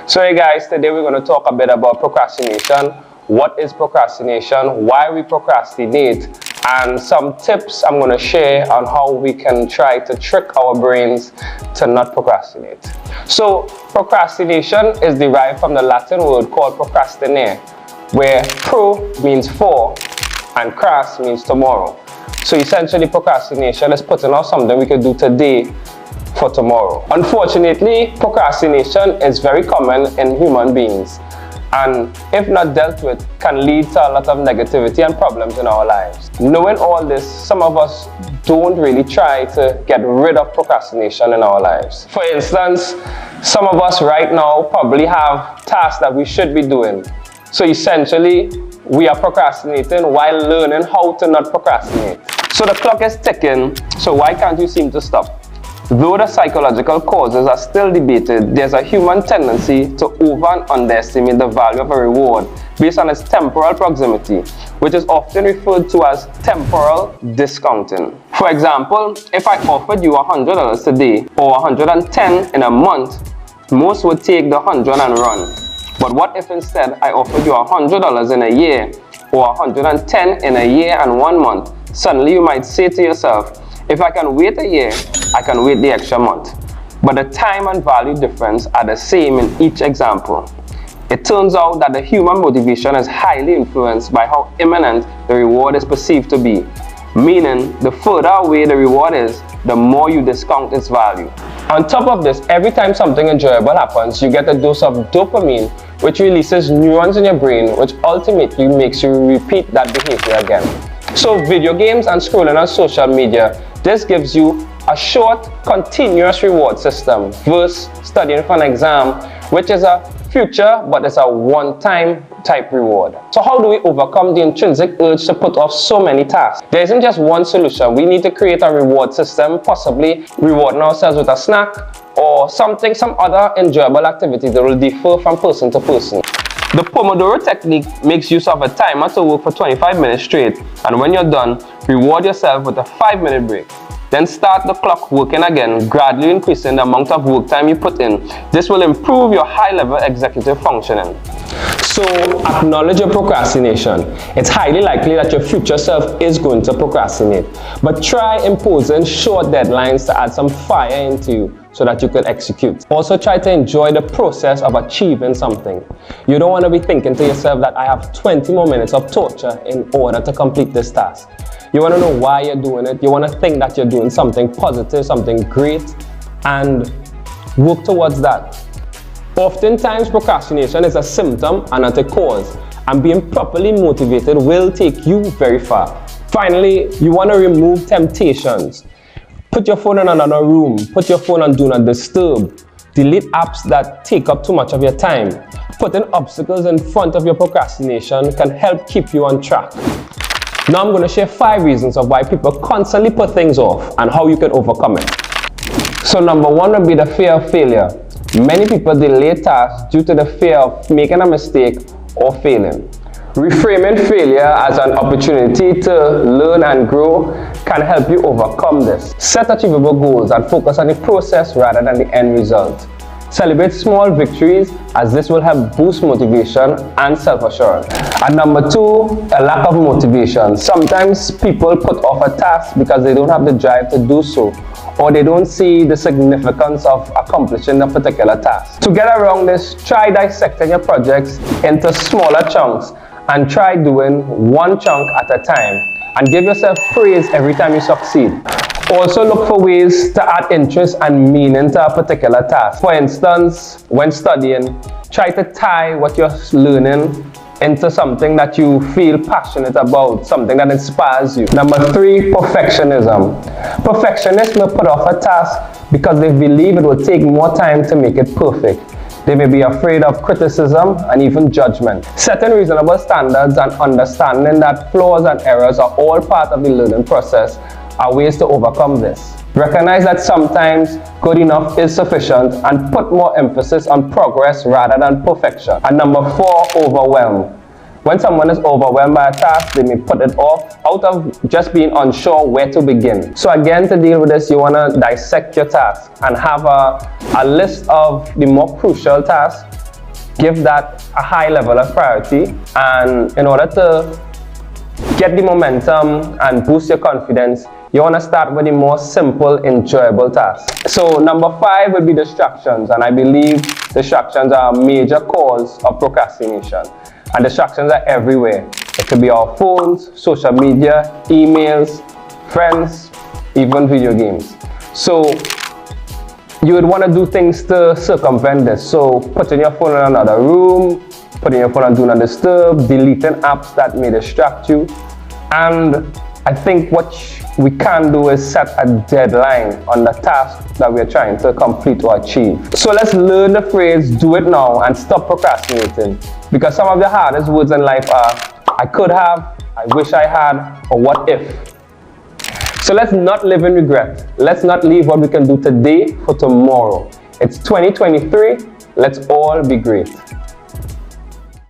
So hey guys, today we're going to talk a bit about procrastination. What is procrastination? Why we procrastinate? And some tips I'm going to share on how we can try to trick our brains to not procrastinate. So procrastination is derived from the Latin word called procrastinate, where pro means for and cras means tomorrow. So essentially procrastination is putting off something we could do today for tomorrow. Unfortunately, procrastination is very common in human beings, and if not dealt with, can lead to a lot of negativity and problems in our lives. Knowing all this, some of us don't really try to get rid of procrastination in our lives. For instance, some of us right now probably have tasks that we should be doing. So essentially, we are procrastinating while learning how to not procrastinate. So the clock is ticking, so why can't you seem to stop? Though the psychological causes are still debated, there's a human tendency to over and underestimate the value of a reward based on its temporal proximity, which is often referred to as temporal discounting. For example, if I offered you $100 today or $110 in a month, most would take the 100 and run. But what if instead I offered you $100 in a year or $110 in a year and 1 month? Suddenly you might say to yourself, if I can wait a year, I can wait the extra month. But the time and value difference are the same in each example. It turns out that the human motivation is highly influenced by how imminent the reward is perceived to be, meaning the further away the reward is, the more you discount its value. On top of this, every time something enjoyable happens, you get a dose of dopamine, which releases neurons in your brain, which ultimately makes you repeat that behavior again. So video games and scrolling on social media, this gives you a short, continuous reward system versus studying for an exam, which is a future, but it's a one-time type reward. So how do we overcome the intrinsic urge to put off so many tasks? There isn't just one solution. We need to create a reward system, possibly rewarding ourselves with a snack or some other enjoyable activity that will differ from person to person. The Pomodoro technique makes use of a timer to work for 25 minutes straight, and when you're done, reward yourself with a 5-minute break. Then start the clock working again, gradually increasing the amount of work time you put in. This will improve your high-level executive functioning. So acknowledge your procrastination. It's highly likely that your future self is going to procrastinate, but try imposing short deadlines to add some fire into you so that you can execute. Also try to enjoy the process of achieving something. You don't want to be thinking to yourself that I have 20 more minutes of torture in order to complete this task. You want to know why you're doing it. You want to think that you're doing something positive, something great, and work towards that. Oftentimes, procrastination is a symptom and not a cause, and being properly motivated will take you very far. Finally, you want to remove temptations. Put your phone in another room. Put your phone on Do Not Disturb. Delete apps that take up too much of your time. Putting obstacles in front of your procrastination can help keep you on track. Now I'm going to share 5 reasons of why people constantly put things off and how you can overcome it. So number 1 would be the fear of failure. Many people delay tasks due to the fear of making a mistake or failing. Reframing failure as an opportunity to learn and grow can help you overcome this. Set achievable goals and focus on the process rather than the end result. Celebrate small victories, as this will help boost motivation and self-assurance. And number 2, a lack of motivation. Sometimes people put off a task because they don't have the drive to do so, or they don't see the significance of accomplishing a particular task. To get around this, try dissecting your projects into smaller chunks and try doing one chunk at a time, and give yourself praise every time you succeed. Also look for ways to add interest and meaning to a particular task. For instance, when studying, try to tie what you're learning into something that you feel passionate about, something that inspires you. Number 3, perfectionism. Perfectionists may put off a task because they believe it will take more time to make it perfect. They may be afraid of criticism and even judgment. Setting reasonable standards and understanding that flaws and errors are all part of the learning process are ways to overcome this. Recognize that sometimes good enough is sufficient, and put more emphasis on progress rather than perfection. And number 4, overwhelm. When someone is overwhelmed by a task, they may put it off out of just being unsure where to begin. So again, to deal with this, you want to dissect your task and have a list of the more crucial tasks give that a high level of priority. And in order to get the momentum and boost your confidence, you want to start with the more simple, enjoyable tasks. So number 5 would be distractions, and I believe distractions are a major cause of procrastination. And distractions are everywhere. It could be our phones, social media, emails, friends, even video games. So you would want to do things to circumvent this. So putting your phone in another room, putting your phone on Do Not Disturb, deleting apps that may distract you. And I think what we can do is set a deadline on the task that we're trying to complete or achieve. So let's learn the phrase, do it now, and stop procrastinating. Because some of the hardest words in life are, I could have, I wish I had, or what if. So let's not live in regret. Let's not leave what we can do today for tomorrow. It's 2023. Let's all be great.